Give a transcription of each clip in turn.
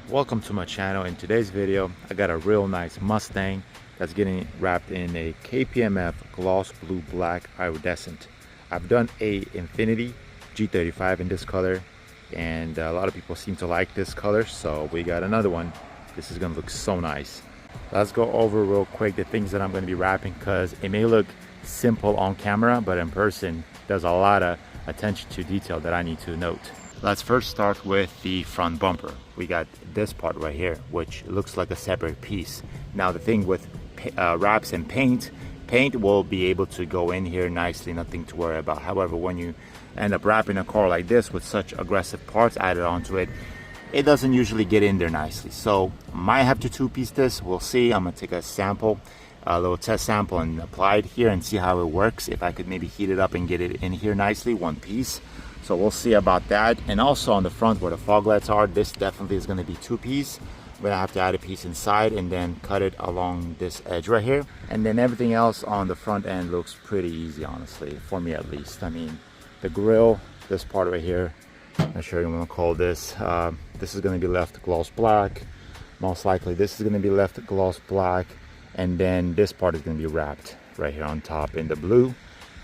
Welcome to my channel. In today's video I got a real nice Mustang that's getting wrapped in a KPMF gloss blue black iridescent. I've done a Infinity G35 in this color and a lot of people seem to like this color, so we got another one. This is gonna look so nice. Let's go over real quick the things that I'm going to be wrapping, because it may look simple on camera but in person there's a lot of attention to detail that I need to note. Let's first start with the front bumper. We got this part right here, which looks like a separate piece. Now the thing with wraps and paint will be able to go in here nicely, nothing to worry about. However, when you end up wrapping a car like this with such aggressive parts added onto it, it doesn't usually get in there nicely. So might have to two-piece this. We'll see. I'm gonna take a sample, a little test sample, and apply it here and see how it works. If I could maybe heat it up and get it in here nicely, one piece. So we'll see about that. And also on the front where the fog lights are, this definitely is going to be two-piece. I'm going to have to add a piece inside and then cut it along this edge right here. And then everything else on the front end looks pretty easy, honestly, for me at least. I mean, the grill, this part right here, I'm not sure you want to call this. This is going to be left gloss black. Most likely this is going to be left gloss black. And then this part is going to be wrapped right here on top in the blue.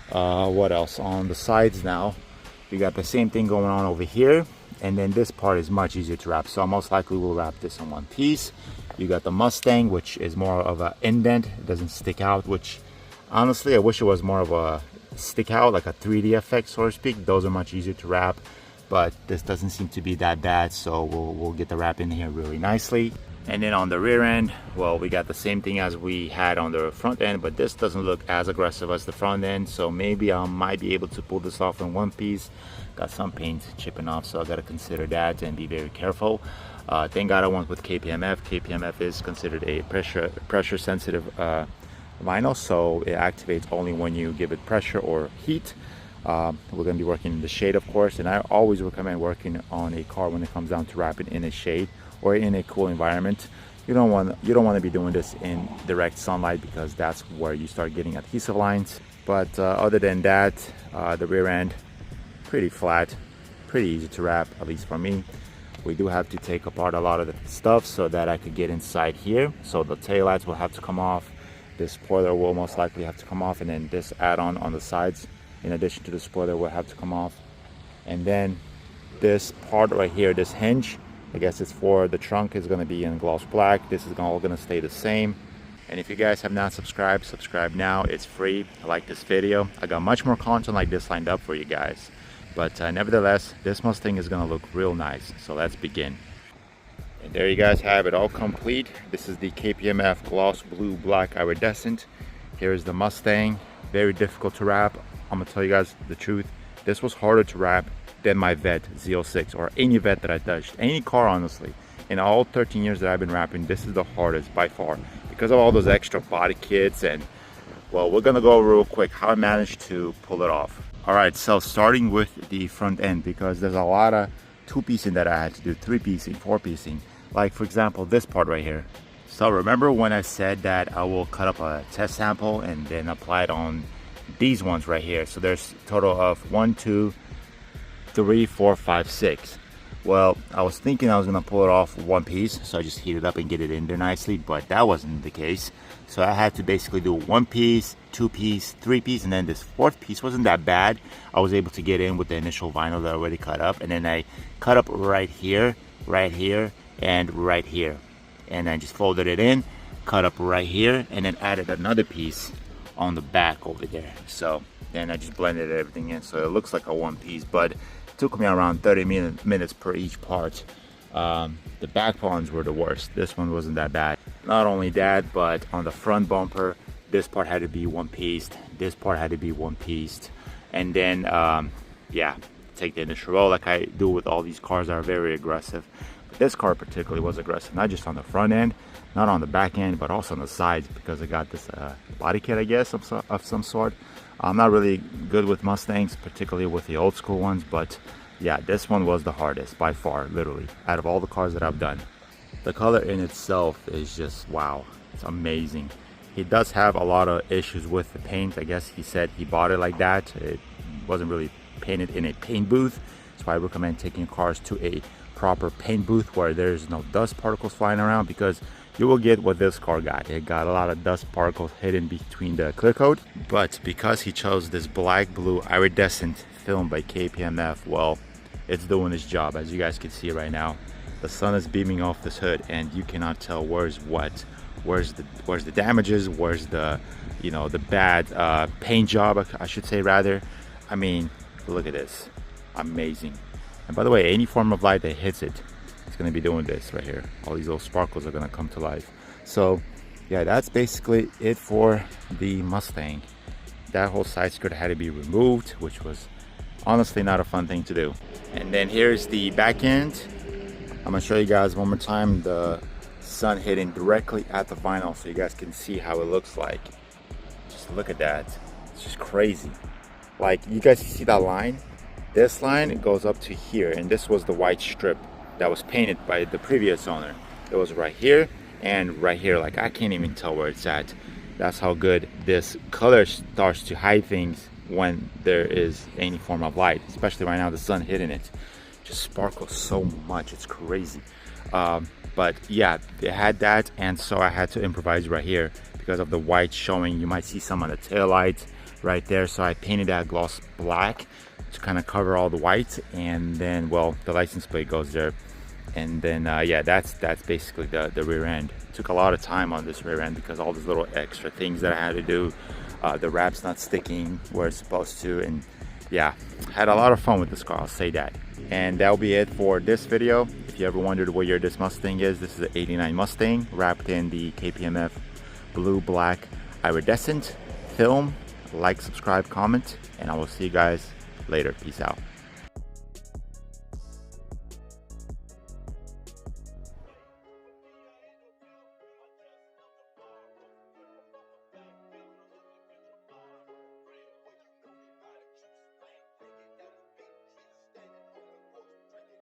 What else? On the sides now, we got the same thing going on over here, and then this part is much easier to wrap, so most likely we'll wrap this in one piece. You got the Mustang, which is more of an indent, it doesn't stick out, which honestly I wish it was more of a stick out, like a 3D effect, so to speak. Those are much easier to wrap, but this doesn't seem to be that bad, so we'll get the wrap in here really nicely. And then on the rear end, well, we got the same thing as we had on the front end, but this doesn't look as aggressive as the front end, so maybe I might be able to pull this off in one piece. Got some paint chipping off, so I got to consider that and be very careful. Thank God I went with KPMF. KPMF is considered a pressure sensitive vinyl, so it activates only when you give it pressure or heat. We're going to be working in the shade, of course, and I always recommend working on a car when it comes down to wrapping in a shade or in a cool environment. You don't want to be doing this in direct sunlight, because that's where you start getting adhesive lines. But other than that, the rear end pretty flat, pretty easy to wrap, at least for me. We do have to take apart a lot of the stuff so that I could get inside here. So the taillights will have to come off, this spoiler will most likely have to come off, and then this add-on on the sides in addition to the spoiler will have to come off. And then this part right here, this hinge, I guess it's for the trunk, is going to be in gloss black. This is all going to stay the same. And if you guys have not subscribed, subscribe now. It's free. Like this video. I got much more content like this lined up for you guys. But nevertheless, this Mustang is going to look real nice. So let's begin. And there you guys have it all complete. This is the KPMF gloss blue black iridescent. Here's the Mustang. Very difficult to wrap. I'm going to tell you guys the truth. This was harder to wrap than my Vet Z06 or any Vet that I touched. Any car, honestly. In all 13 years that I've been wrapping, this is the hardest by far, because of all those extra body kits. And well, we're gonna go real quick how I managed to pull it off. All right, so starting with the front end, because there's a lot of two-piecing that I had to do, three-piecing, four-piecing. Like for example, this part right here. So remember when I said that I will cut up a test sample and then apply it on these ones right here? So there's a total of 1, 2, 3, 4, 5, 6. Well, I was thinking I was gonna pull it off one piece, so I just heat it up and get it in there nicely, but that wasn't the case. So I had to basically do one piece, two piece, three piece, and then this fourth piece wasn't that bad. I was able to get in with the initial vinyl that I already cut up, and then I cut up right here, and right here, and I just folded it in, cut up right here, and then added another piece on the back over there. So then I just blended everything in, so it looks like a one piece, but it took me around 30 minutes per each part. The back ones were the worst. This one wasn't that bad. Not only that, but on the front bumper, this part had to be one pieced, this part had to be one pieced, and then yeah, take the initial roll like I do with all these cars that are very aggressive. But this car particularly was aggressive, not just on the front end, not on the back end, but also on the sides, because I got this body kit, I guess, of some sort. I'm not really good with Mustangs, particularly with the old school ones, but yeah, this one was the hardest by far, literally, out of all the cars that I've done. The color in itself is just wow, it's amazing. He does have a lot of issues with the paint. I guess he said he bought it like that. It wasn't really painted in a paint booth. That's why I recommend taking cars to a proper paint booth where there's no dust particles flying around, because you will get what this car got. It got a lot of dust particles hidden between the clear coat. But because he chose this black blue iridescent film by KPMF, well, it's doing its job. As you guys can see right now, the sun is beaming off this hood and you cannot tell where's what, where's the damages, where's the, you know, the bad paint job, I should say rather. I mean, look at this, amazing. And by the way, any form of light that hits it, it's going to be doing this right here. All these little sparkles are going to come to life. So yeah, that's basically it for the Mustang. That whole side skirt had to be removed, which was honestly not a fun thing to do. And then here's the back end. I'm going to show you guys one more time the sun hitting directly at the vinyl so you guys can see how it looks like. Just look at that. It's just crazy. Like, you guys see that line? This line, it goes up to here, and this was the white strip that was painted by the previous owner. It was right here and right here. Like, I can't even tell where it's at. That's how good this color starts to hide things when there is any form of light, especially right now, the sun hitting it just sparkles so much, it's crazy. But yeah, they had that, and so I had to improvise right here because of the white showing. You might see some on the tail light right there, so I painted that gloss black to kind of cover all the white, and then, well, the license plate goes there. And then yeah, that's basically the rear end. Took a lot of time on this rear end because all these little extra things that I had to do. The wrap's not sticking where it's supposed to, and yeah, had a lot of fun with this car, I'll say that. And that'll be it for this video. If you ever wondered what year this Mustang is, this is an '89 Mustang wrapped in the KPMF blue black iridescent film. Like, subscribe, comment, and I will see you guys later. Peace out.